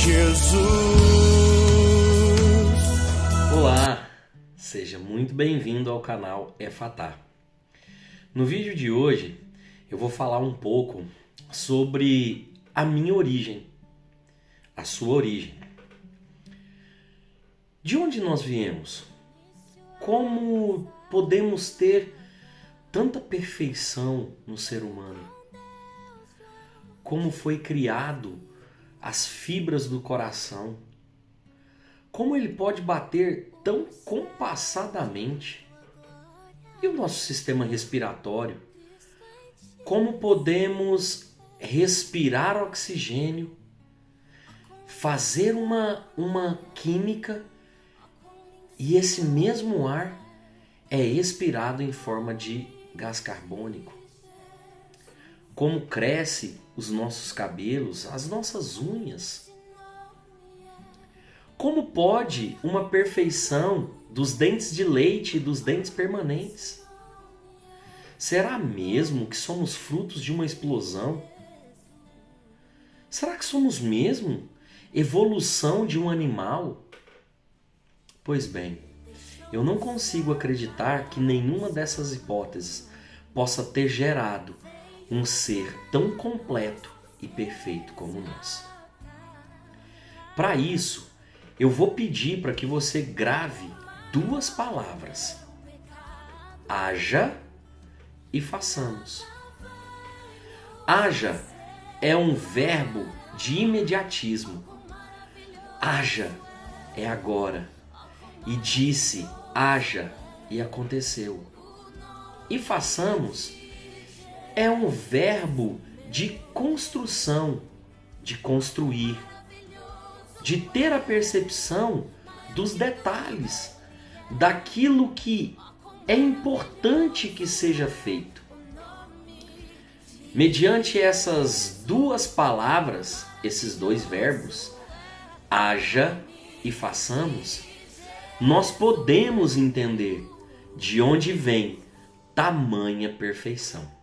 Jesus. Olá, seja muito bem-vindo ao canal Efatá. No vídeo de hoje eu vou falar um pouco sobre a minha origem, a sua origem. De onde nós viemos? Como podemos ter tanta perfeição no ser humano? Como foi criado as fibras do coração? Como ele pode bater tão compassadamente? E o nosso sistema respiratório? Como podemos respirar oxigênio, fazer uma química e esse mesmo ar é expirado em forma de gás carbônico? Como cresce os nossos cabelos, as nossas unhas? Como pode uma perfeição dos dentes de leite e dos dentes permanentes? Será mesmo que somos frutos de uma explosão? Será que somos mesmo evolução de um animal? Pois bem, eu não consigo acreditar que nenhuma dessas hipóteses possa ter gerado um ser tão completo e perfeito como nós. Para isso, eu vou pedir para que você grave duas palavras: haja e façamos. Haja é um verbo de imediatismo. Haja é agora. E disse, haja, e aconteceu. E façamos é um verbo de construção, de construir, de ter a percepção dos detalhes, daquilo que é importante que seja feito. Mediante essas duas palavras, esses dois verbos, haja e façamos, nós podemos entender de onde vem tamanha perfeição.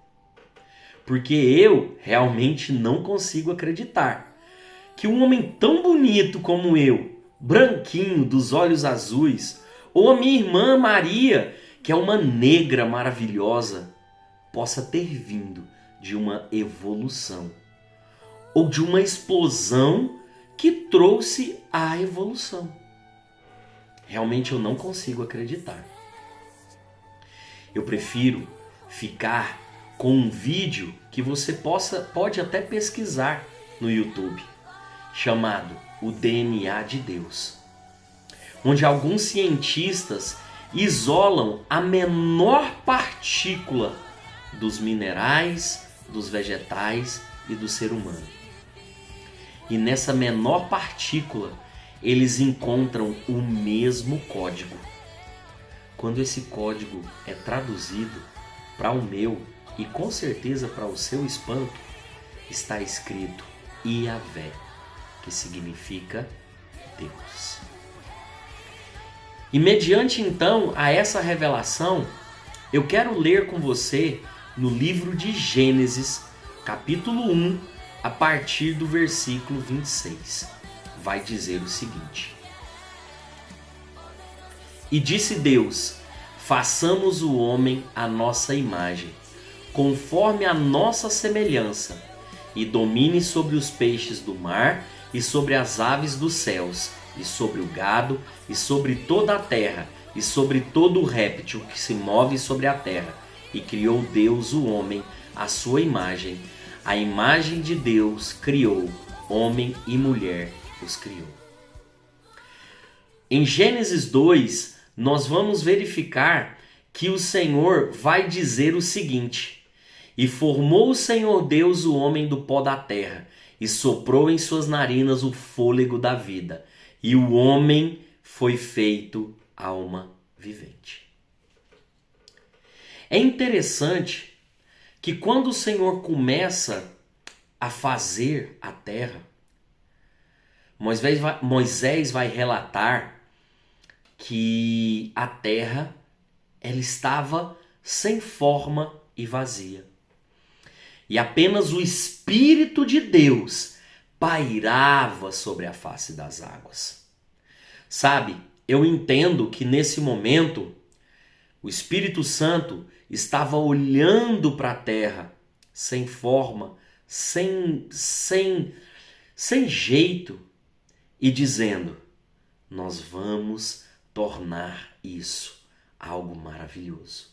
Porque eu realmente não consigo acreditar que um homem tão bonito como eu, branquinho, dos olhos azuis, ou a minha irmã Maria, que é uma negra maravilhosa, possa ter vindo de uma evolução, ou de uma explosão que trouxe a evolução. Realmente eu não consigo acreditar. Eu prefiro ficar com um vídeo que você pode até pesquisar no YouTube, chamado O DNA de Deus, onde alguns cientistas isolam a menor partícula dos minerais, dos vegetais e do ser humano. E nessa menor partícula eles encontram o mesmo código. Quando esse código é traduzido para o meu e com certeza para o seu espanto, está escrito Iavé, que significa Deus. E mediante então a essa revelação, eu quero ler com você no livro de Gênesis, capítulo 1, a partir do versículo 26. Vai dizer o seguinte: E disse Deus, façamos o homem à nossa imagem, conforme a nossa semelhança, e domine sobre os peixes do mar, e sobre as aves dos céus, e sobre o gado, e sobre toda a terra, e sobre todo o réptil que se move sobre a terra. E criou Deus o homem à sua imagem, a imagem de Deus criou, homem e mulher os criou. Em Gênesis 2, nós vamos verificar que o Senhor vai dizer o seguinte: E formou o Senhor Deus o homem do pó da terra, e soprou em suas narinas o fôlego da vida, e o homem foi feito alma vivente. É interessante que quando o Senhor começa a fazer a terra, Moisés vai relatar que a terra ela estava sem forma e vazia. E apenas o Espírito de Deus pairava sobre a face das águas. Sabe, eu entendo que nesse momento o Espírito Santo estava olhando para a terra sem forma, sem jeito e dizendo: nós vamos tornar isso algo maravilhoso.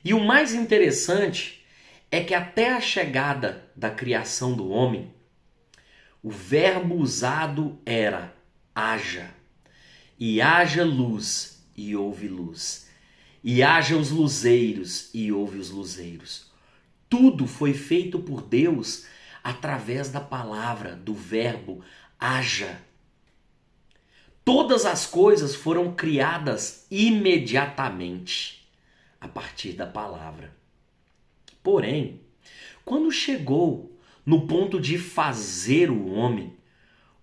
E o mais interessante é que até a chegada da criação do homem, o verbo usado era haja. E haja luz, e houve luz. E haja os luzeiros, e houve os luzeiros. Tudo foi feito por Deus através da palavra, do verbo haja. Todas as coisas foram criadas imediatamente a partir da palavra. Porém, quando chegou no ponto de fazer o homem,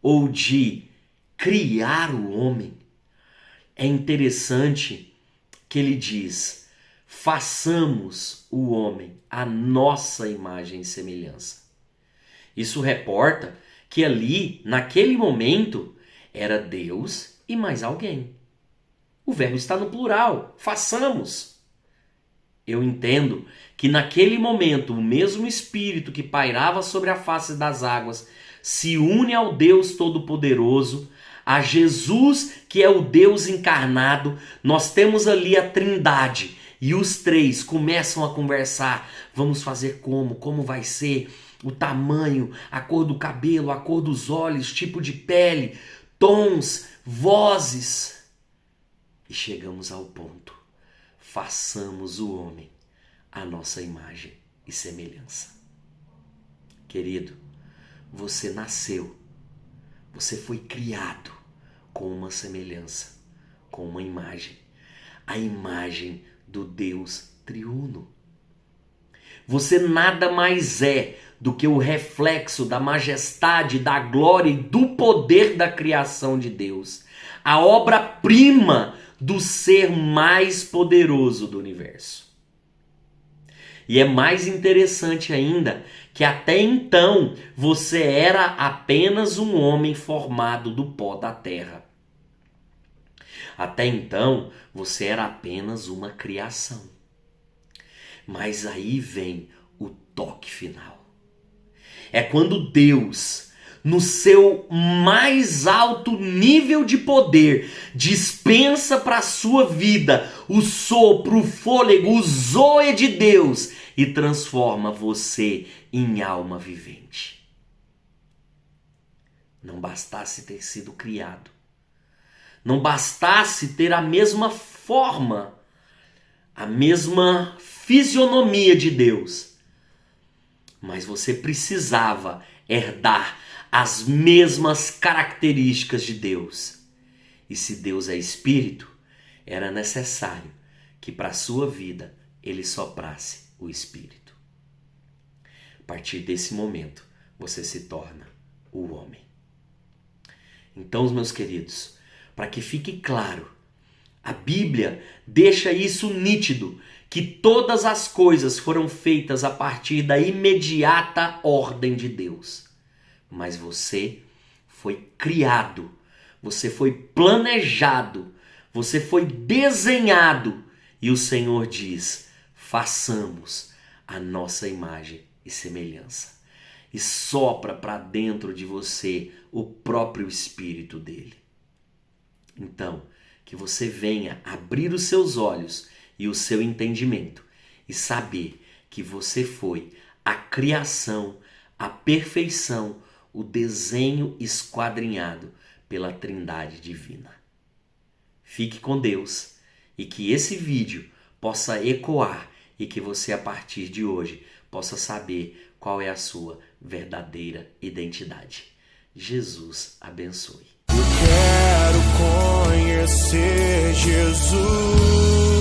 ou de criar o homem, é interessante que ele diz: façamos o homem à nossa imagem e semelhança. Isso reporta que ali, naquele momento, era Deus e mais alguém. O verbo está no plural, façamos. Eu entendo que naquele momento o mesmo Espírito que pairava sobre a face das águas se une ao Deus Todo-Poderoso, a Jesus que é o Deus encarnado. Nós temos ali a Trindade e os três começam a conversar. Vamos fazer como vai ser, o tamanho, a cor do cabelo, a cor dos olhos, tipo de pele, tons, vozes. E chegamos ao ponto: façamos o homem à nossa imagem e semelhança. Querido, você nasceu, você foi criado com uma semelhança, com uma imagem, a imagem do Deus triuno. Você nada mais é do que o reflexo da majestade, da glória e do poder da criação de Deus, a obra-prima do ser mais poderoso do universo. E é mais interessante ainda que até então você era apenas um homem formado do pó da terra. Até então você era apenas uma criação. Mas aí vem o toque final. É quando Deus, no seu mais alto nível de poder, dispensa para a sua vida o sopro, o fôlego, o zoe de Deus e transforma você em alma vivente. Não bastasse ter sido criado, não bastasse ter a mesma forma, a mesma fisionomia de Deus, mas você precisava herdar as mesmas características de Deus. E se Deus é Espírito, era necessário que para a sua vida Ele soprasse o Espírito. A partir desse momento, você se torna o homem. Então, meus queridos, para que fique claro, a Bíblia deixa isso nítido, que todas as coisas foram feitas a partir da imediata ordem de Deus. Mas você foi criado, você foi planejado, você foi desenhado. E o Senhor diz: façamos a nossa imagem e semelhança. E sopra para dentro de você o próprio Espírito dele. Então, que você venha abrir os seus olhos e o seu entendimento e saber que você foi a criação, a perfeição, o desenho esquadrinhado pela Trindade Divina. Fique com Deus e que esse vídeo possa ecoar e que você, a partir de hoje, possa saber qual é a sua verdadeira identidade. Jesus abençoe. Eu quero conhecer Jesus.